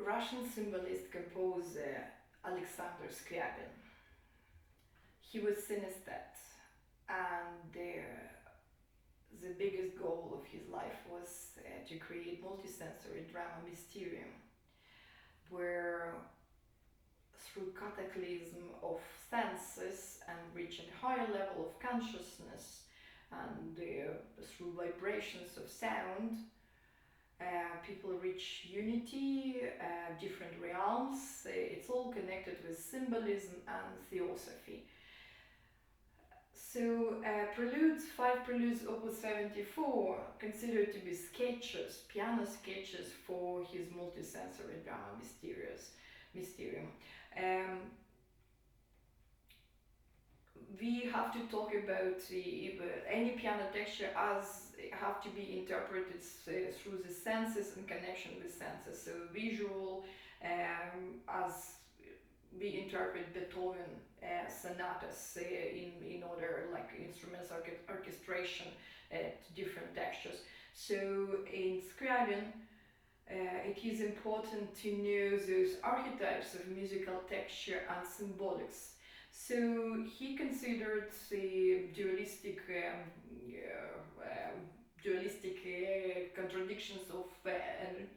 Russian symbolist composer Alexander Scriabin. He was synaesthete, and the biggest goal of his life was to create multisensory drama Mysterium, where through cataclysm of senses and reaching higher level of consciousness and through vibrations of sound, people reach unity, different realms. It's all connected with symbolism and theosophy. So Preludes, 5 Preludes, op.74, considered to be sketches, piano sketches for his multisensory drama Mysterium. We have to talk about any piano texture as have to be interpreted through the senses and connection with senses. So visual, as we interpret Beethoven sonatas in order, like instruments orchestration to different textures. So in Scriabin, it is important to know those archetypes of musical texture and symbolics. So he considered the dualistic contradictions of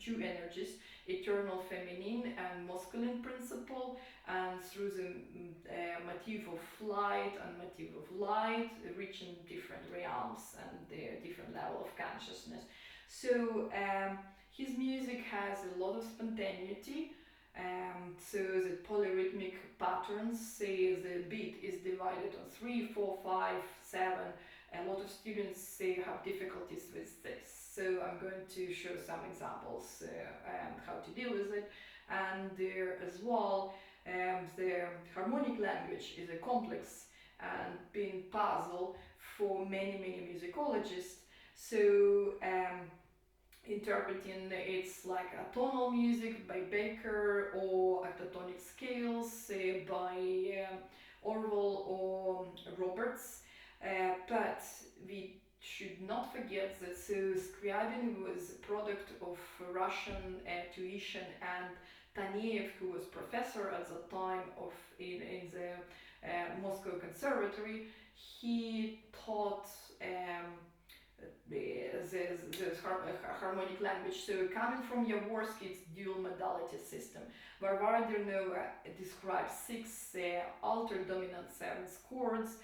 two energies, eternal feminine and masculine principle, and through the motif of light and motif of light, reaching different realms and their different level of consciousness. So his music has a lot of spontaneity. So the polyrhythmic patterns, say the beat is divided on 3, 4, 5, 7. A lot of students have difficulties with this. So I'm going to show some examples and how to deal with it. And there as well, the harmonic language is a complex and being puzzle for many musicologists. So interpreting it's like a tonal music by Baker or octatonic scales by Orwell or Roberts, but we should not forget that Scriabin was a product of Russian tuition, and Taneyev, who was professor at the time in the Moscow Conservatory, he taught the harmonic language. So coming from Jaworski, it's dual modality system. Varvara Dernova describes 6 altered dominant 7th chords,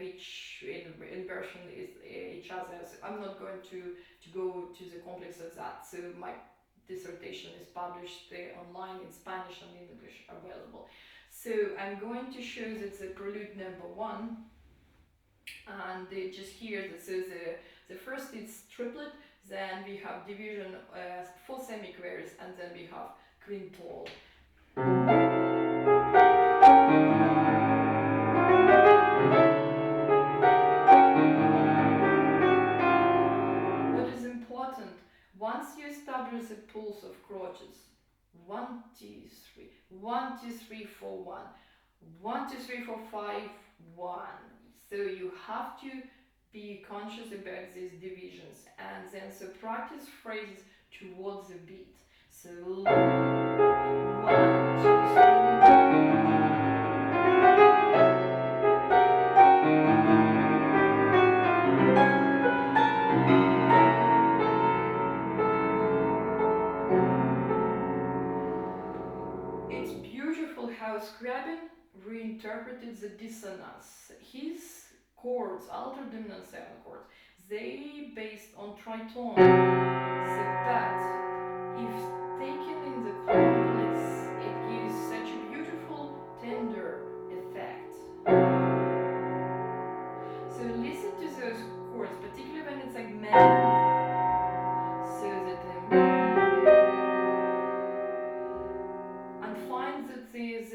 which in version is each other. So I'm not going to go to the complex of that. So my dissertation is published online in Spanish and in English available. So I'm going to show that the prelude number 1, and just here that says the first is triplet, then we have division 4 semiquaves, and then we have quintal. What is important, once you establish the pulse of crotches, 1, 2, 3, 1, 2, 3, 4, 1, 1, 2, 3, 4, 5, 1. So you have to be conscious about these divisions, and then so practice phrases towards the beat. So 1, 2, 3. It's beautiful how Scriabin reinterpreted the dissonance. His chords, altered dominant 7 chords, they based on tritone. So that if taken in the complex, it gives such a beautiful tender effect. So listen to those chords, particularly when it's like man. So that and find that there's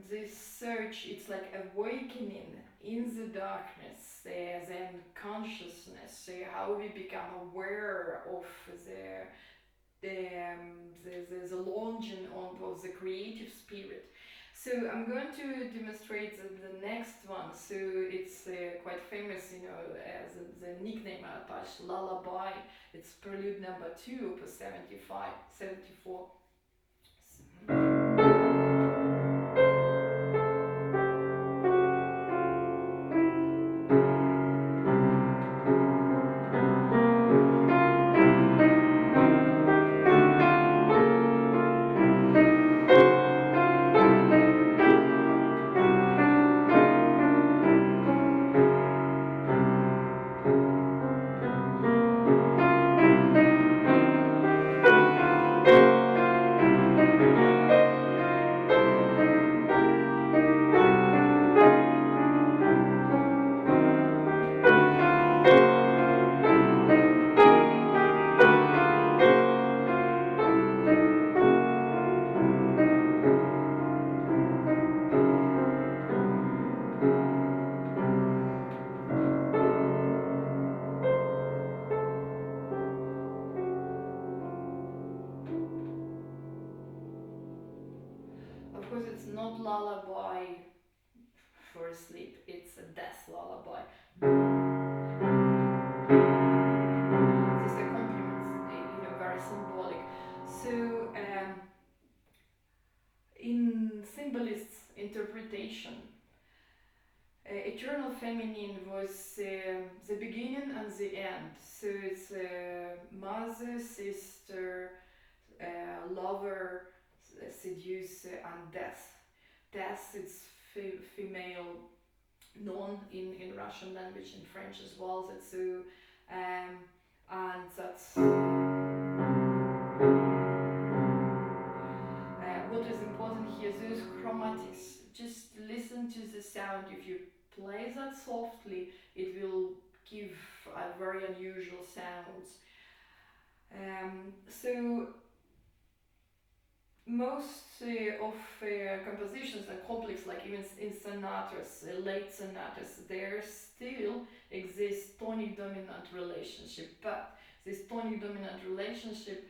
this search, it's like awakening in the darkness, then consciousness, how we become aware of the longing of the creative spirit. So I'm going to demonstrate the next one. So it's quite famous, as the nickname attached, Lullaby. It's prelude number 2, opus 74. because it's not lullaby for sleep, it's a death lullaby. This accompaniment, very symbolic. So, in symbolist interpretation, eternal feminine was the beginning and the end. So it's mother, sister, lover, seducer, and death. Death is female, known in Russian language, in French as well. That's so, and that's what is important here. Those chromatics. Just listen to the sound. If you play that softly, it will give a very unusual sounds. So most of compositions are complex, like even in sonatas, late sonatas, there still exists tonic dominant relationship, but this tonic dominant relationship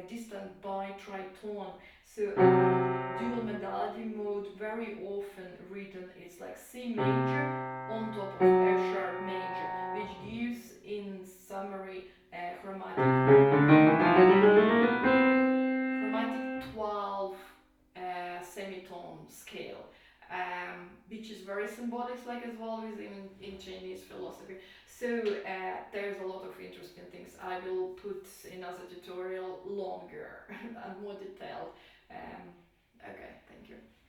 distant by tritone. So dual modality mode very often written is like C major on top of F sharp major, which gives in summary chromatic 12 semitone scale, which is very symbolic, like as well as in Chinese philosophy. So there's a lot of interesting things. I will put another tutorial longer and more detailed. Okay, thank you.